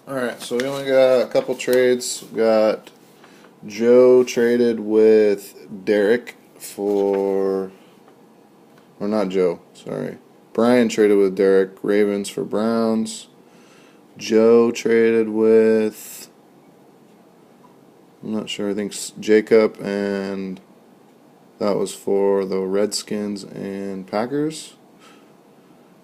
Alright, so we only got a couple trades. We got Joe traded with Derek for. Or not Joe, sorry. Brian traded with Derek, Ravens for Browns. Joe traded with. I'm not sure, I think Jacob, and that was for the Redskins and Packers.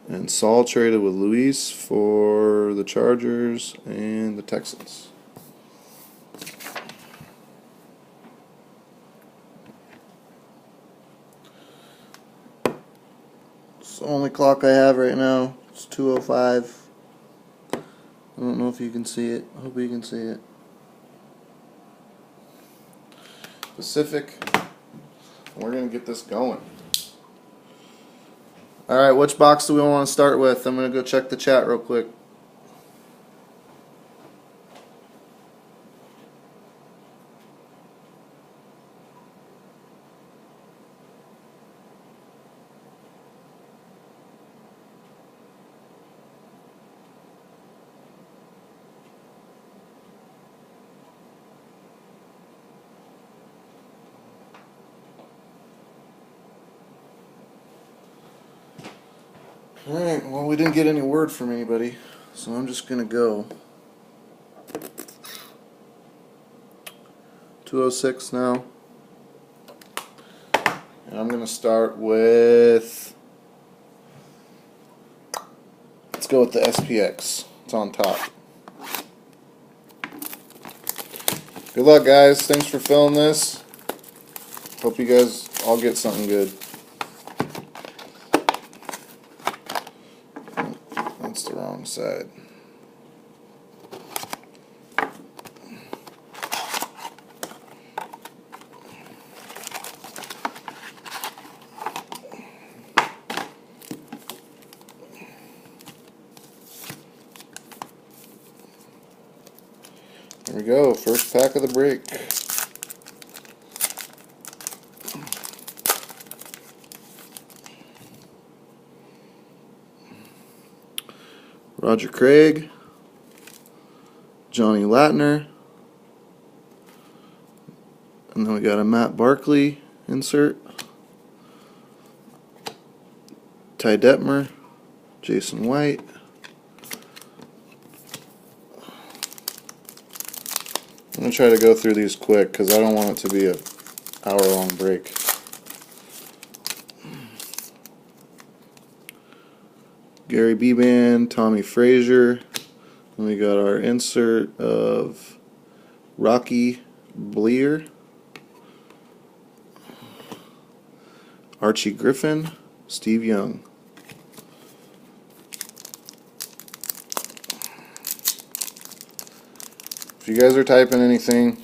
And Saul traded with Luis for the Chargers and the Texans. It's the only clock I have right now. It's 2:05. I don't know if you can see it. I hope you can see it. Pacific. We're going to get this going. Alright, which box do we want to start with? I'm going to go check the chat real quick. Alright, well, we didn't get any word from anybody, so I'm just going to go. 2:06 now. And I'm going to start with. Let's go with the SPX. It's on top. Good luck, guys. Thanks for filling this. Hope you guys all get something good. That's the wrong side. There we go. First pack of the break. Roger Craig, Johnny Latner, and then we got a Matt Barkley insert, Ty Detmer, Jason White, I'm going to try to go through these quick because I don't want it to be an hour-long break. Gary Beban, Tommy Frazier. And we got our insert of Rocky Bleer, Archie Griffin, Steve Young. If you guys are typing anything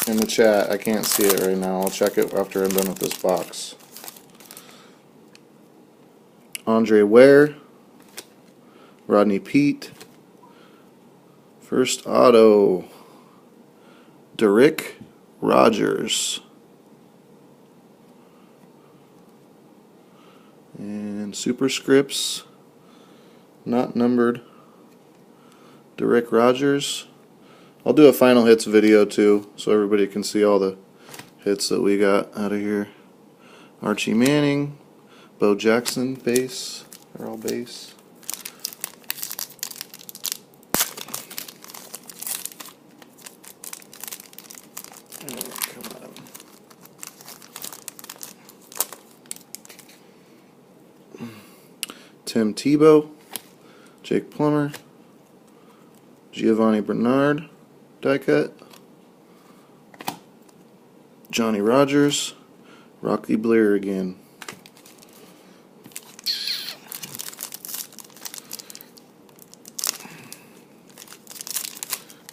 in the chat, I can't see it right now. I'll check it after I'm done with this box. Andre Ware, Rodney Peete, first auto, Derek Rogers, and superscripts, not numbered, Derek Rogers. I'll do a final hits video too, so everybody can see all the hits that we got out of here. Archie Manning, Bo Jackson base, they're all base. Oh, come on. Tim Tebow, Jake Plummer, Giovanni Bernard, die cut, Johnny Rogers, Rocky Bleer again.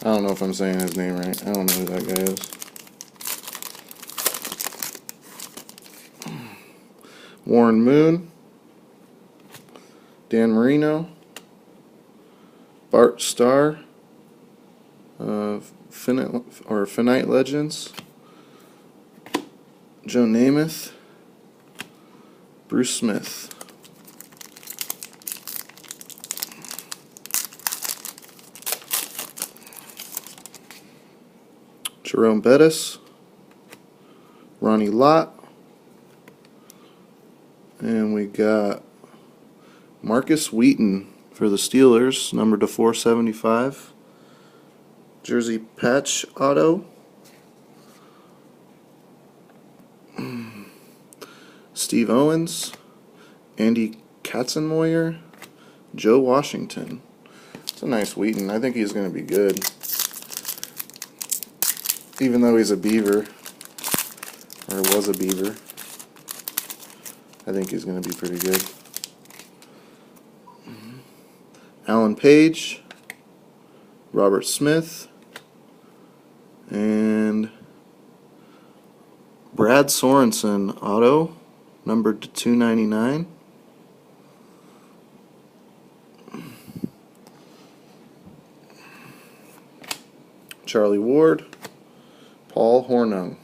I don't know if I'm saying his name right. I don't know who that guy is. Warren Moon, Dan Marino, Bart Starr, Finite Legends, Joe Namath, Bruce Smith. Jerome Bettis, Ronnie Lott, and we got Marcus Wheaton for the Steelers, numbered to 475. Jersey patch auto. Steve Owens, Andy Katzenmoyer, Joe Washington. It's a nice Wheaton. I think he's going to be good. Even though he's a Beaver, or was a Beaver, I think he's going to be pretty good. Alan Page, Robert Smith, and Brad Sorensen auto, numbered to 299. Charlie Ward, Paul Hornung.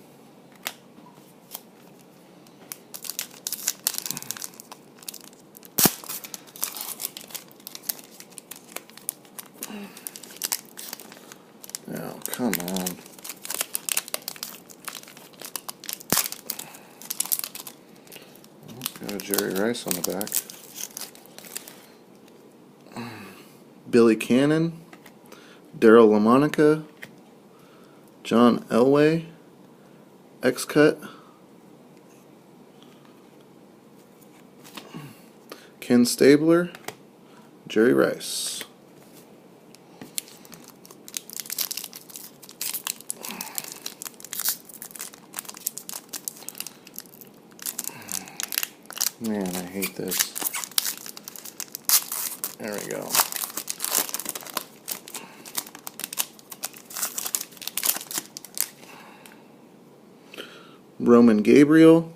Oh, come on. Got a Jerry Rice on the back. Billy Cannon, Daryl LaMonica, John Elway, X-Cut, Ken Stabler, Jerry Rice. Man, I hate this. There we go. Roman Gabriel,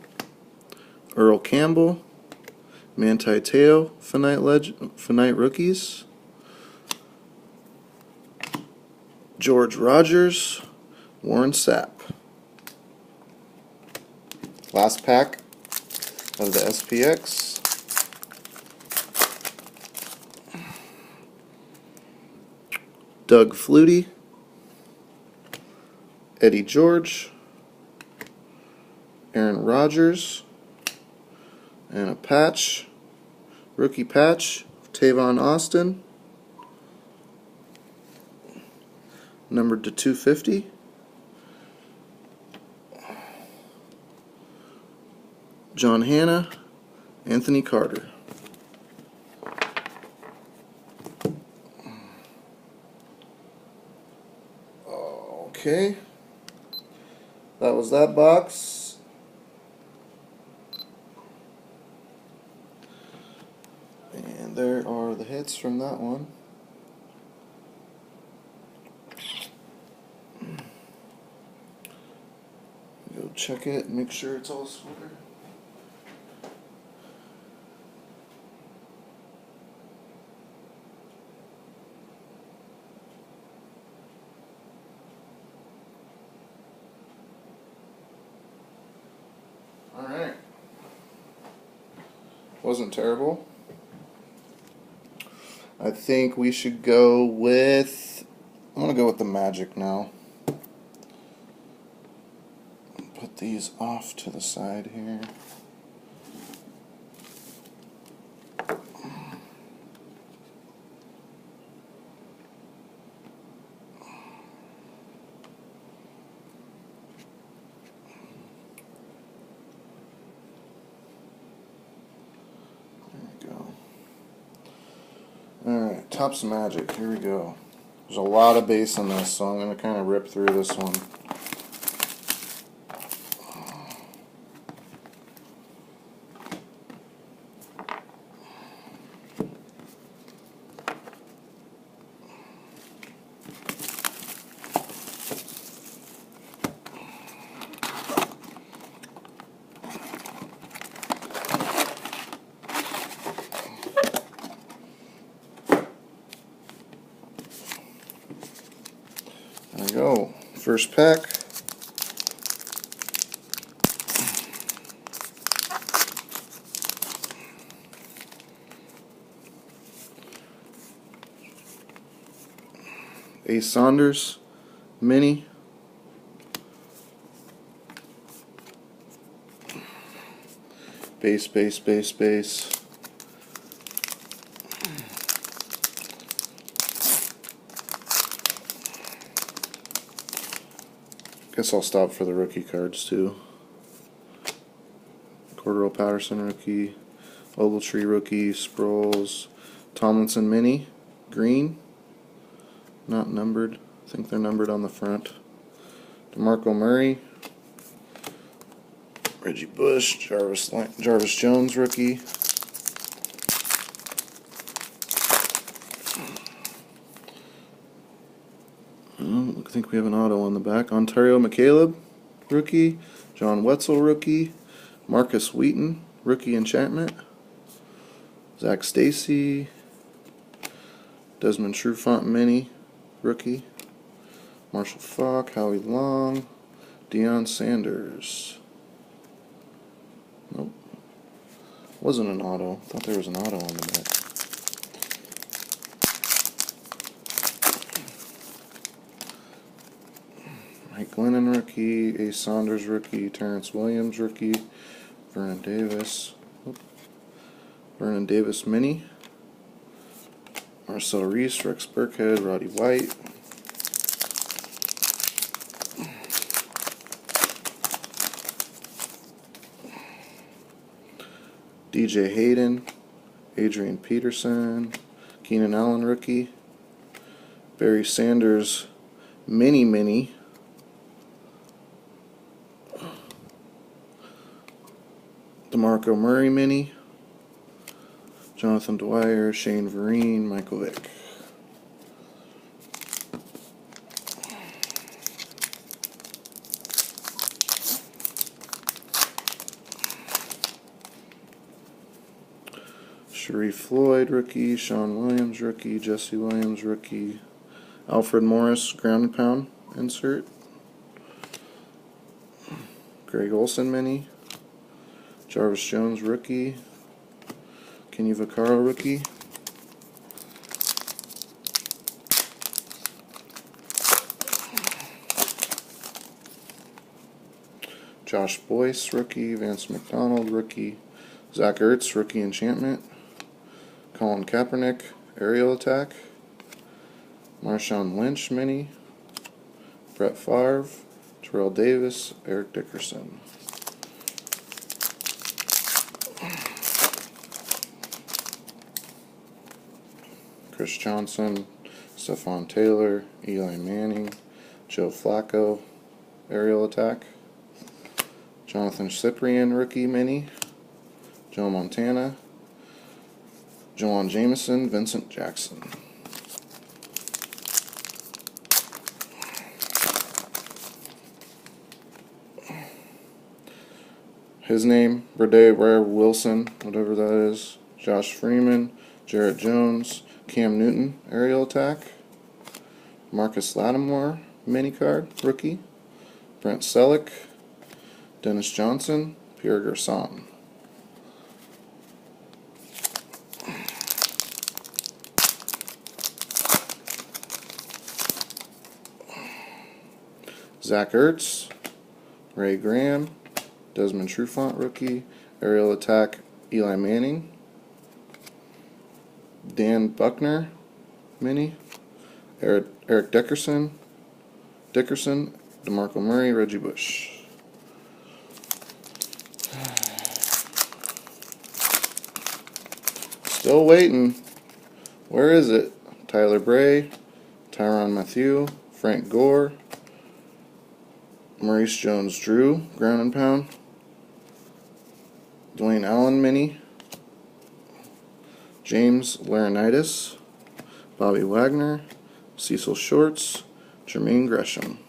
Earl Campbell, Manti Te'o, Finite Rookies, George Rogers, Warren Sapp. Last pack of the SPX. Doug Flutie, Eddie George, Aaron Rodgers, and a patch, rookie patch, Tavon Austin, numbered to 250. John Hanna, Anthony Carter. Okay, that was that box. And there are the hits from that one. Go check it, make sure it's all square. Alright. Wasn't terrible. I think we should go with, I'm going to go with the Magic now. Put these off to the side here. Alright, Topps Magic, here we go. There's a lot of base in this, so I'm going to kind of rip through this one. There we go. First pack. Ace Saunders, Mini. Base, base, base, base. Guess I'll stop for the rookie cards too. Cordero Patterson rookie, Ogletree rookie, Sproles, Tomlinson mini, green, not numbered. I think they're numbered on the front. DeMarco Murray, Reggie Bush, Jarvis Jones rookie. I think we have an auto on the back. Ontario McCaleb, rookie. John Wetzel, rookie. Marcus Wheaton, rookie enchantment. Zach Stacy. Desmond Trufant mini, rookie. Marshall Faulk, Howie Long. Deion Sanders. Nope. Wasn't an auto. Thought there was an auto on the back. Mike Glennon rookie, Ace Saunders rookie, Terrence Williams rookie, Vernon Davis, Vernon Davis mini, Marcel Reese, Rex Burkhead, Roddy White, DJ Hayden, Adrian Peterson, Keenan Allen rookie, Barry Sanders mini, DeMarco Murray mini, Jonathan Dwyer, Shane Vereen, Michael Vick. Sharif Floyd rookie, Sean Williams rookie, Jesse Williams rookie, Alfred Morris ground and pound insert, Greg Olson mini, Jarvis Jones rookie, Kenny Vaccaro rookie, Josh Boyce rookie, Vance McDonald rookie, Zach Ertz rookie enchantment, Colin Kaepernick aerial attack, Marshawn Lynch mini, Brett Favre, Terrell Davis, Eric Dickerson. Chris Johnson, Stephon Taylor, Eli Manning, Joe Flacco, aerial attack, Jonathan Cyprien, rookie mini, Joe Montana, Jawan Jameson, Vincent Jackson. His name, Berde Rare Wilson, whatever that is, Josh Freeman, Jarrett Jones, Cam Newton, aerial attack, Marcus Lattimore, mini card, rookie, Brent Selleck, Dennis Johnson, Pierre Garçon. Zach Ertz, Ray Graham, Desmond Trufant rookie, aerial attack, Eli Manning, Dan Buckner mini, Eric Dickerson, DeMarco Murray, Reggie Bush. Still waiting. Where is it? Tyler Bray, Tyrann Mathieu, Frank Gore, Maurice Jones-Drew, ground and pound, Dwayne Allen mini, James Laurinaitis, Bobby Wagner, Cecil Shorts, Jermaine Gresham.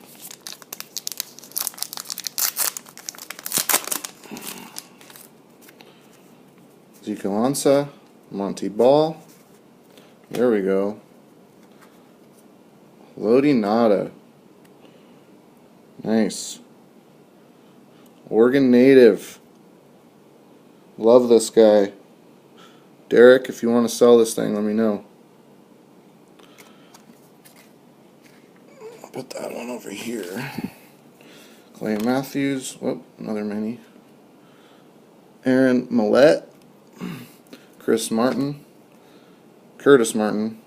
Zeke Alonsa, Monty Ball. There we go. Lodi Nada. Nice. Oregon native. Love this guy. Derek, if you want to sell this thing, let me know. I'll put that one over here. Clay Matthews. Whoop, another mini. Aaron Millette, Curtis Martin,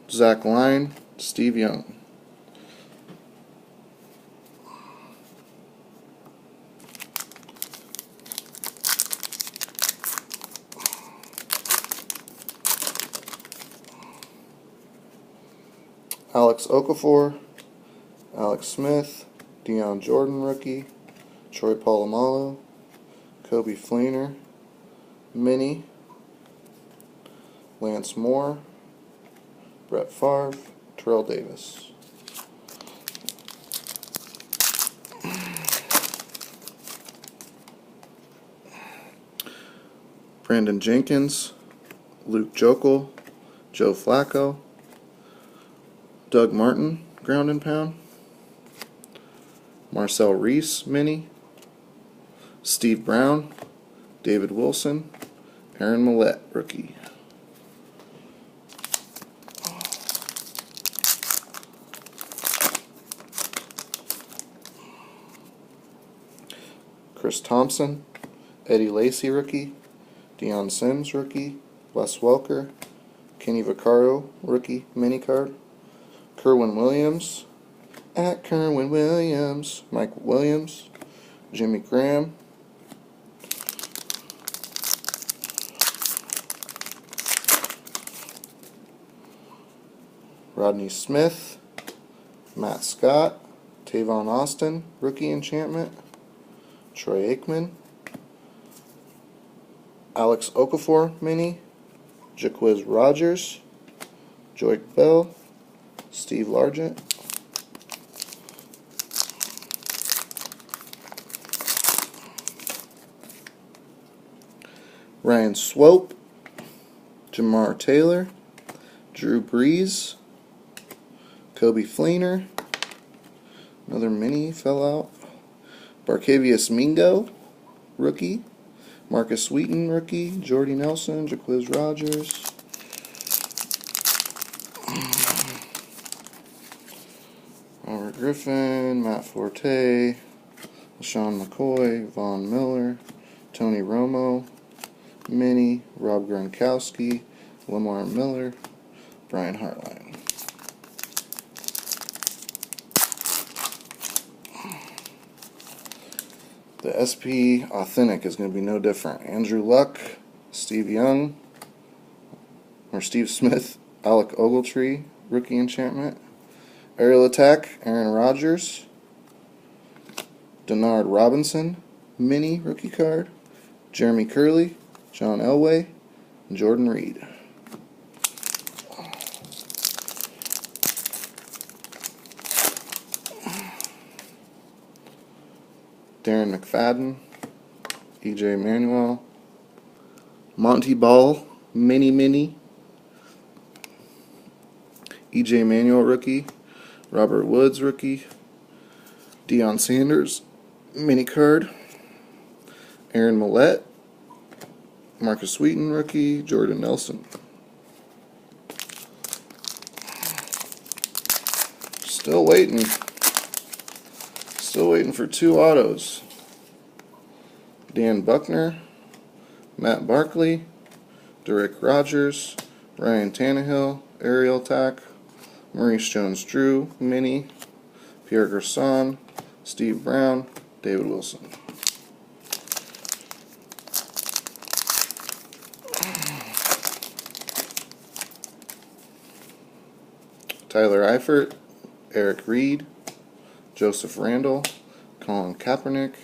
Zach Line, Steve Young. Alex Okafor, Alex Smith, Deion Jordan rookie, Troy Polamalu, Kobe Fleener, Mini, Lance Moore, Brett Favre, Terrell Davis. Brandon Jenkins, Luke Jokel, Joe Flacco, Doug Martin, ground and pound, Marcel Reese, mini, Steve Brown, David Wilson, Aaron Millette, rookie. Chris Thompson, Eddie Lacy, rookie, Deion Sims, rookie, Wes Welker, Kenny Vaccaro, rookie, mini card, Kerwin Williams, at Kerwin Williams, Mike Williams, Jimmy Graham, Rodney Smith, Matt Scott, Tavon Austin, rookie enchantment, Troy Aikman, Alex Okafor, mini, Jaquiz Rogers, Joique Bell, Steve Largent, Ryan Swope, Jamar Taylor, Drew Brees, Kobe Fleener, another mini fell out, Barkevious Mingo, rookie, Marcus Sweeten, rookie, Jordy Nelson, Jaquiz Rogers, Robert Griffin, Matt Forte, LaShawn McCoy, Von Miller, Tony Romo, mini, Rob Gronkowski, Lamar Miller, Brian Hartline. The SP Authentic is going to be no different. Andrew Luck, Steve Smith, Alec Ogletree, rookie enchantment. Aerial Attack, Aaron Rodgers, Denard Robinson, mini rookie card. Jeremy Curley, John Elway, and Jordan Reed. Darren McFadden, EJ Manuel, Monty Ball, mini, EJ Manuel rookie, Robert Woods rookie, Deion Sanders mini card, Aaron Millette, Marcus Sweeten rookie, Jordan Nelson. Still waiting for 2 autos. Dan Buckner, Matt Barkley, Derek Rogers, Ryan Tannehill, Aerial Attack, Maurice Jones-Drew, mini, Pierre Garçon, Steve Brown, David Wilson. Tyler Eifert, Eric Reed, Joseph Randall, Colin Kaepernick,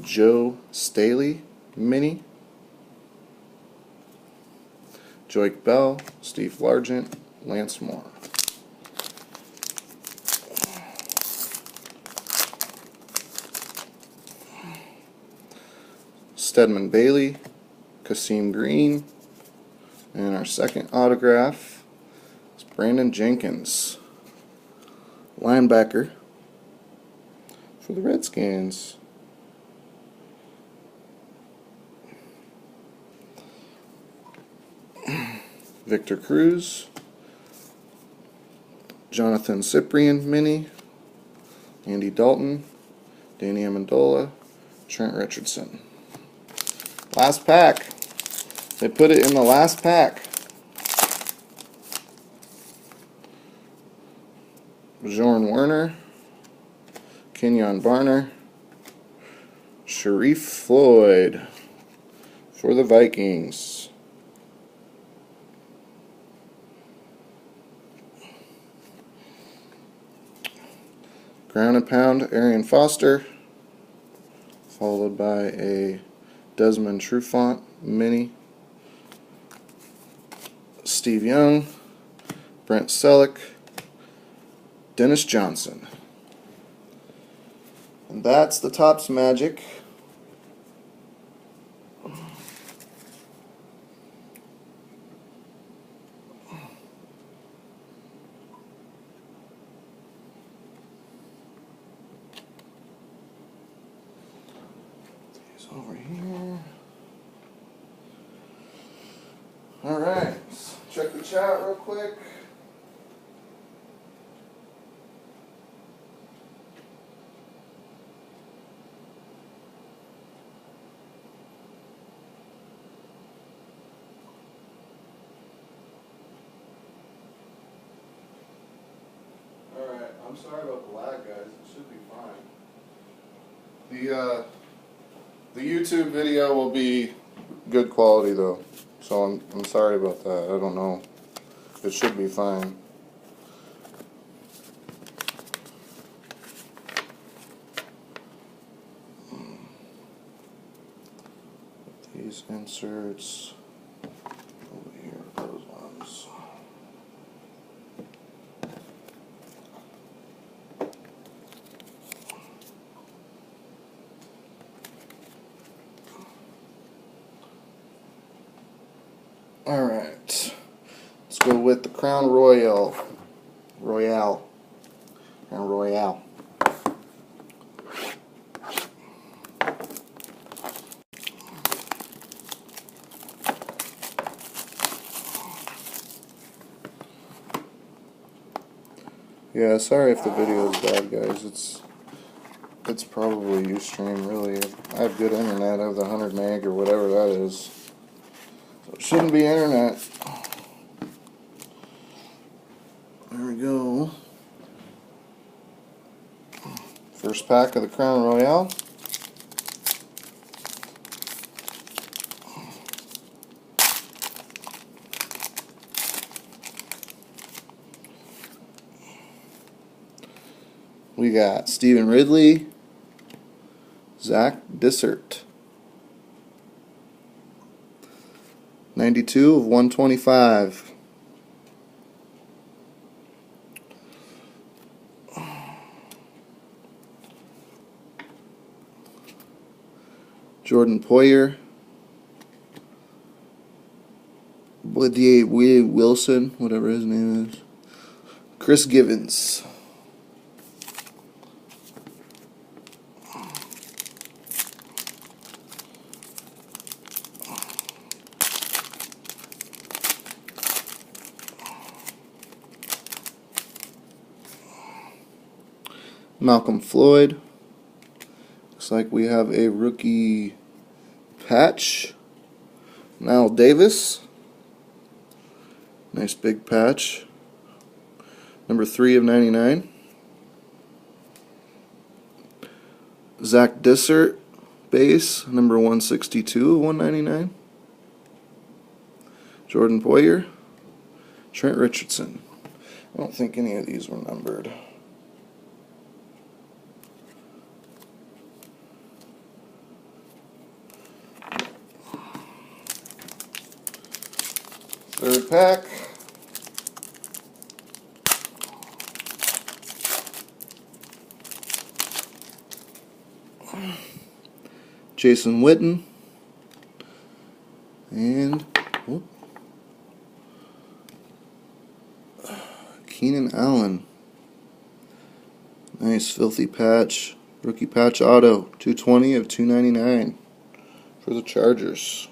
Joe Staley, mini, Joique Bell, Steve Largent, Lance Moore. Stedman Bailey, Kasim Green, and our second autograph is Brandon Jenkins, linebacker for the Redskins. Victor Cruz, Jonathan Cyprien mini, Andy Dalton, Danny Amendola, Trent Richardson. Last pack. They put it in the last pack. Bjorn Werner, Kenyon Barner, Sharif Floyd for the Vikings. Ground and Pound, Arian Foster, followed by a Desmond Trufant mini. Steve Young, Brent Selleck, Dennis Johnson. And that's the Topps Magic. These over here. Alright, check the chat real quick. Alright, I'm sorry about the lag, guys. It should be fine. The YouTube video will be good quality though. So I'm sorry about that. I don't know. It should be fine. These inserts over here, those ones. Alright, let's go with the Crown Royale. Crown Royale. Yeah, sorry if the video is bad, guys. It's probably Ustream, really. I have good internet. I have the 100 meg or whatever that is. So it shouldn't be internet. There we go. First pack of the Crown Royale. We got Stephen Ridley, Zach Dissert. 92 of 125. Jordan Poyer. Bladier Wilson, whatever his name is. Chris Givens. Malcolm Floyd. Looks like we have a rookie patch. Al Davis. Nice big patch. Number 3 of 99. Zach Dissert base. Number 162 of 199. Jordan Poyer. Trent Richardson. I don't think any of these were numbered. Third pack. Jason Witten. And Keenan Allen. Nice filthy patch. Rookie patch auto. 220 of 299 for the Chargers.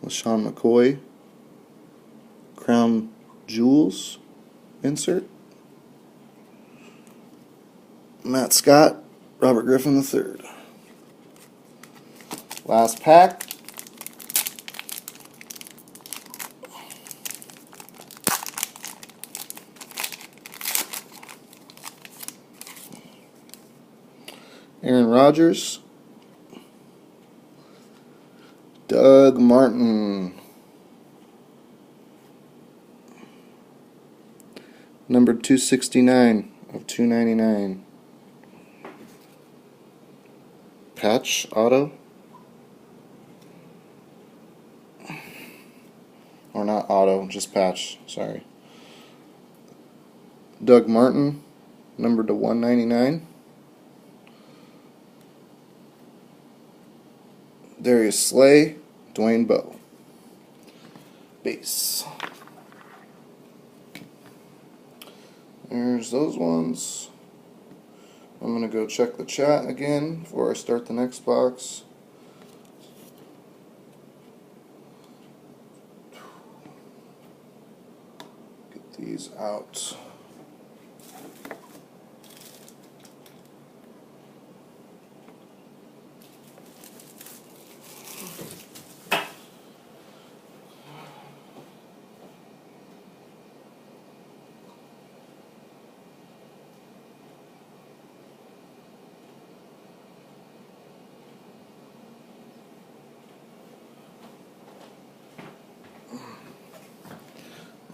LaShawn McCoy, Crown Jewels insert. Matt Scott, Robert Griffin III. Last pack. Aaron Rodgers, Doug Martin, number 269 of 299. Patch auto, or not auto, just patch, sorry. Doug Martin, number to 199. Darius Slay, Dwayne Bowe. Base. There's those ones. I'm going to go check the chat again before I start the next box. Get these out.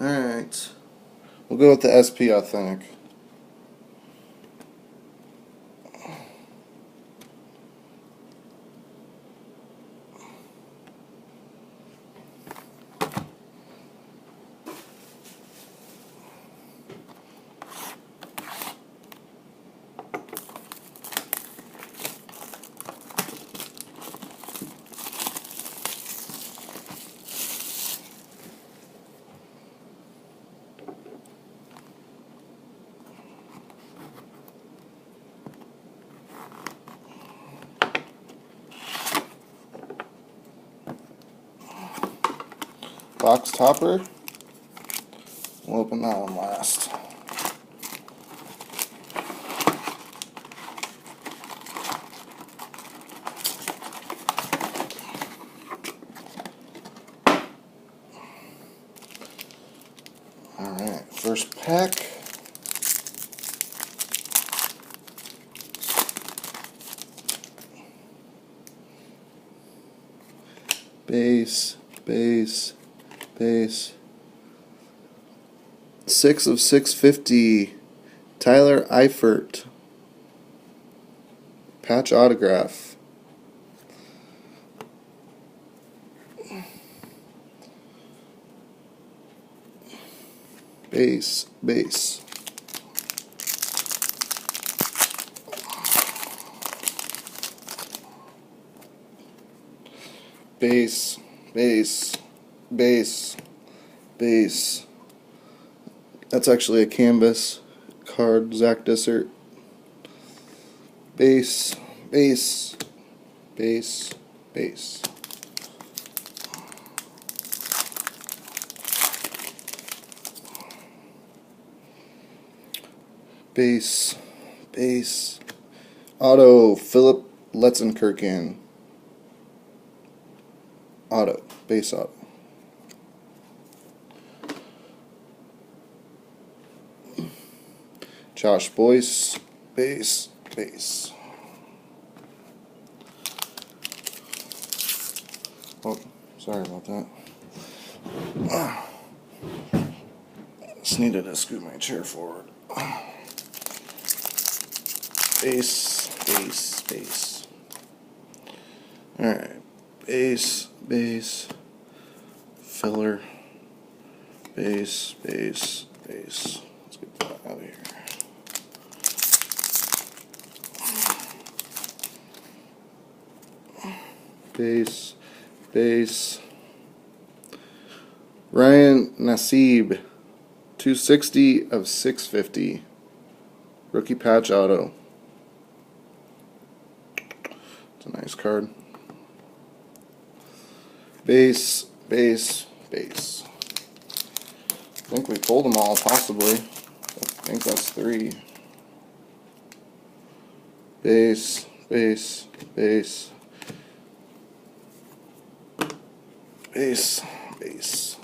Alright, we'll go with the SP Authentic. Box topper. We'll open that one last. Alright, first pack. Base, base, base. 6 of 650. Tyler Eifert. Patch autograph. Base, base. Base, base, base, base. That's actually a canvas card, Zach Dissert. Base, base, base, base. Base, base. Auto, Philip Letzenkirchen. Auto, base auto. Josh Boyce, base, base. Oh, sorry about that. Just needed to scoot my chair forward. Base, base, base. Alright, base, base, filler, base, base, base. Let's get that out of here. Base, base. Ryan Nassib, 260 of 650. Rookie patch auto. It's a nice card. Base, base, base. I think we pulled them all, possibly. I think that's 3. base, base, base, base, base.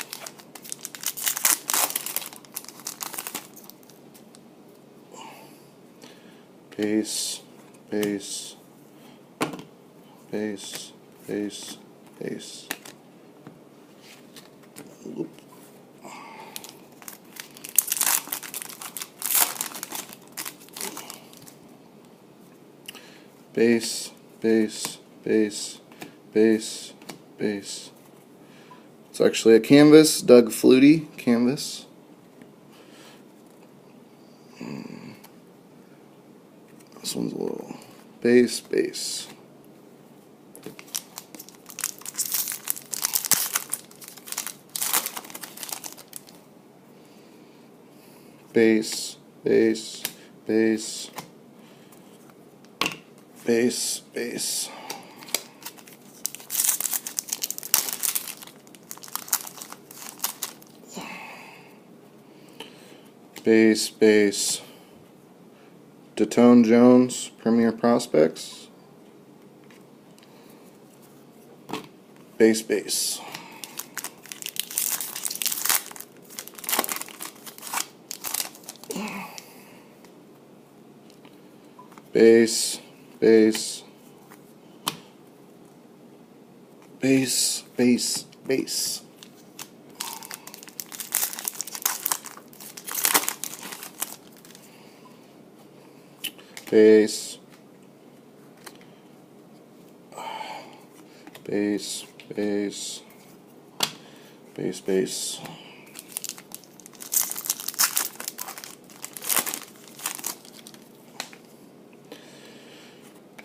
Base, base, base, base, base. Oop. Base, base, base, base, base. It's actually a canvas, Doug Flutie canvas. This one's a little base, base. Base, base, base, base, base. Base, base. Detone Jones, Premier Prospects. Base, base. Base, base. Base, base, base. Base, base, base, base, base.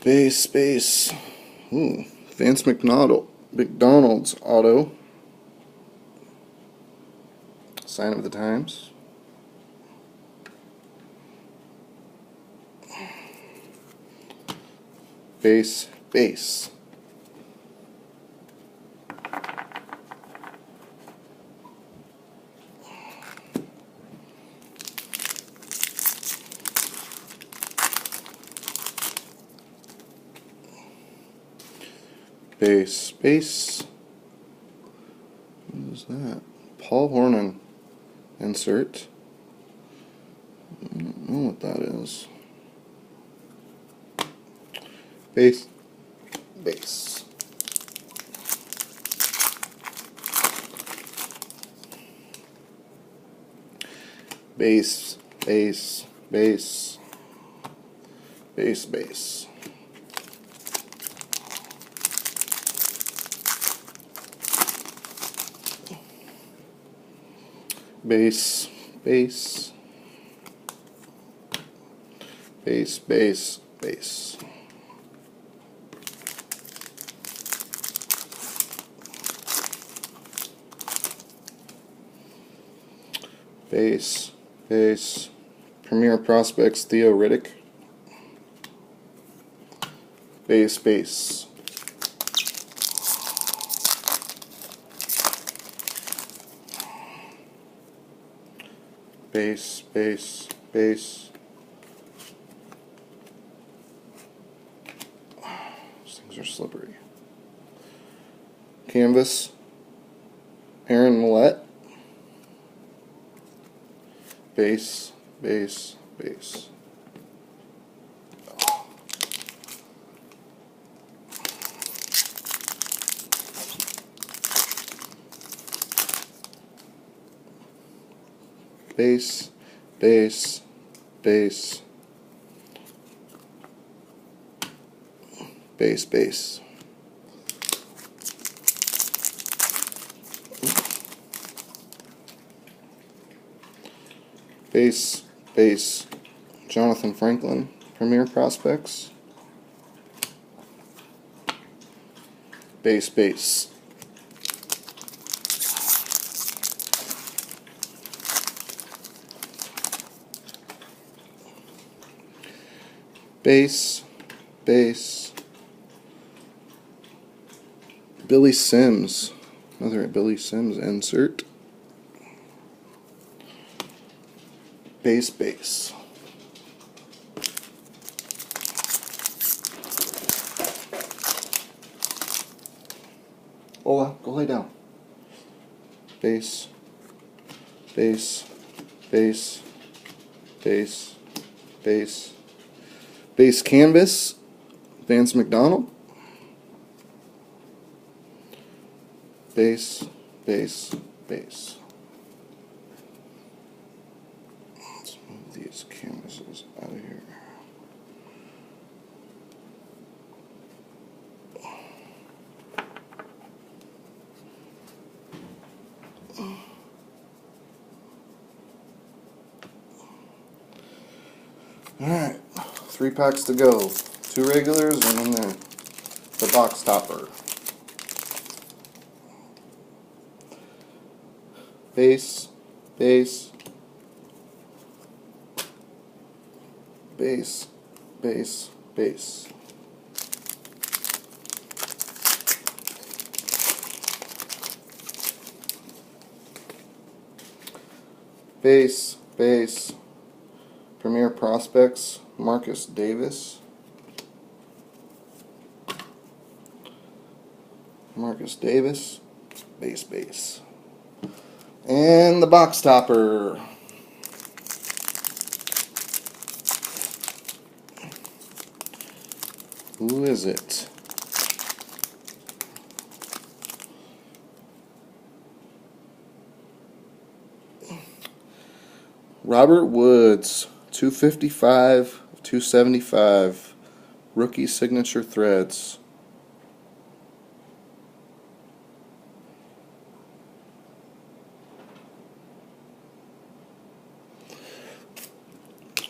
Base, base. Ooh, Vance McDonald's auto. Sign of the times. Base, base. Base, base. What is that? Paul Hornung insert. I don't know what that is. Base, base. Base, base, base, base, base. Base, base, base, base, base. Base, base. Premier Prospects, Theo Riddick. Base, base. Base, base, base. These things are slippery. Canvas, Aaron Millette. Base, base, base. Base, base, base, base, base. Base, base, Jonathan Franklin, Premier Prospects. Base, base. Base, base. Billy Sims, another Billy Sims insert. Base, base. Ola, go lay down. Base, base, base, base, base, base canvas, Vance McDonald. Base, base, base. Let's move these canvases out of here. Alright, 3 packs to go. 2 regulars and then the box topper. Base, base, base, base, base. Base, base, Premier Prospects, Marcus Davis. Marcus Davis, base, base. And the box topper. Who is it? Robert Woods, 255, 275, rookie signature threads.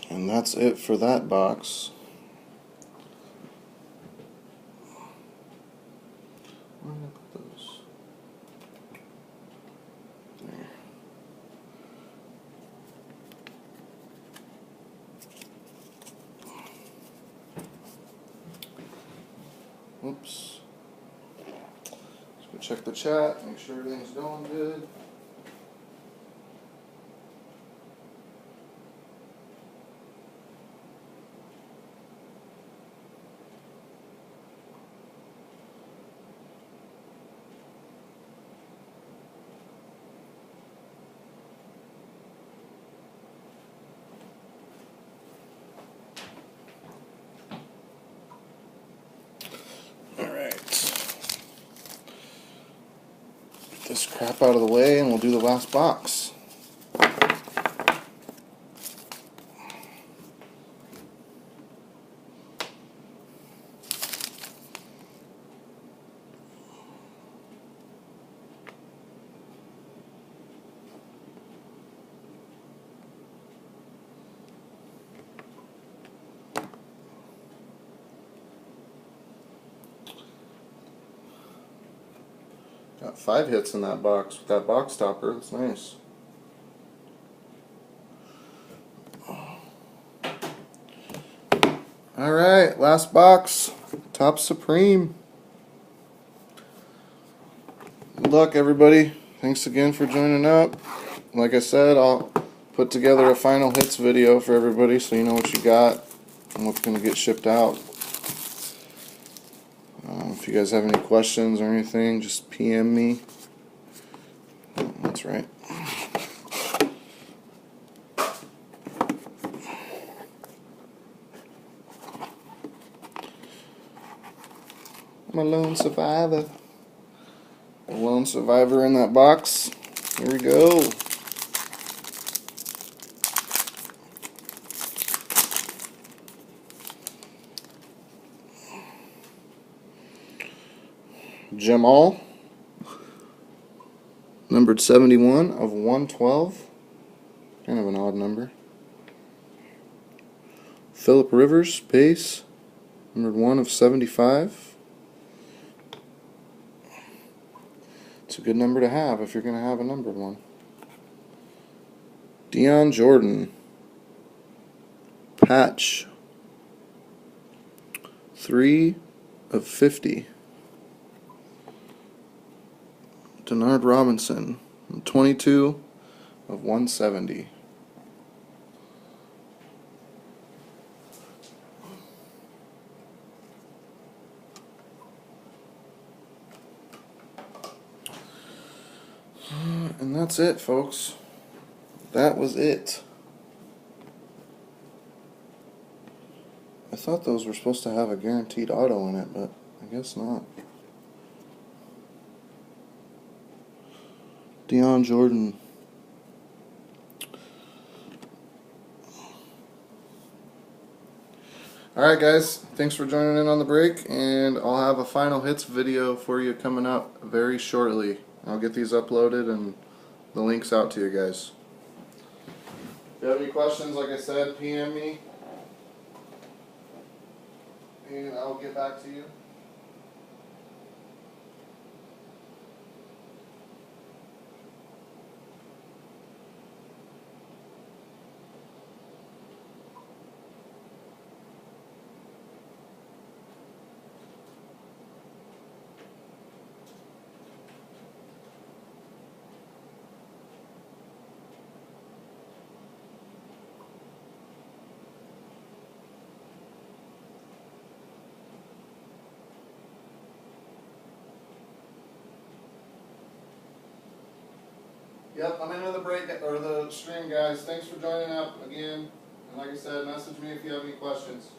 And that's it for that box. Where did I put those? There. Oops. Let's go check the chat, make sure everything's going good. This crap out of the way and we'll do the last box. Got 5 hits in that box with that box topper. That's nice. Alright, last box. Topps Supreme. Good luck, everybody. Thanks again for joining up. Like I said, I'll put together a final hits video for everybody so you know what you got and what's going to get shipped out. If you guys have any questions or anything, just PM me. Oh, that's right. I'm a lone survivor. A lone survivor in that box. Here we go. Jamal, numbered 71 of 112. Kind of an odd number. Phillip Rivers, base, numbered 1 of 75. It's a good number to have if you're going to have a numbered one. Dion Jordan, patch, 3 of 50. Denard Robinson, 22 of 170. And that's it, folks. That was it. I thought those were supposed to have a guaranteed auto in it, but I guess not. Deion Jordan. Alright guys, thanks for joining in on the break, and I'll have a final hits video for you coming up very shortly. I'll get these uploaded and the links out to you guys. If you have any questions, like I said, PM me and I'll get back to you. Yep, I'm into the break or the stream, guys. Thanks for joining up again. And like I said, message me if you have any questions.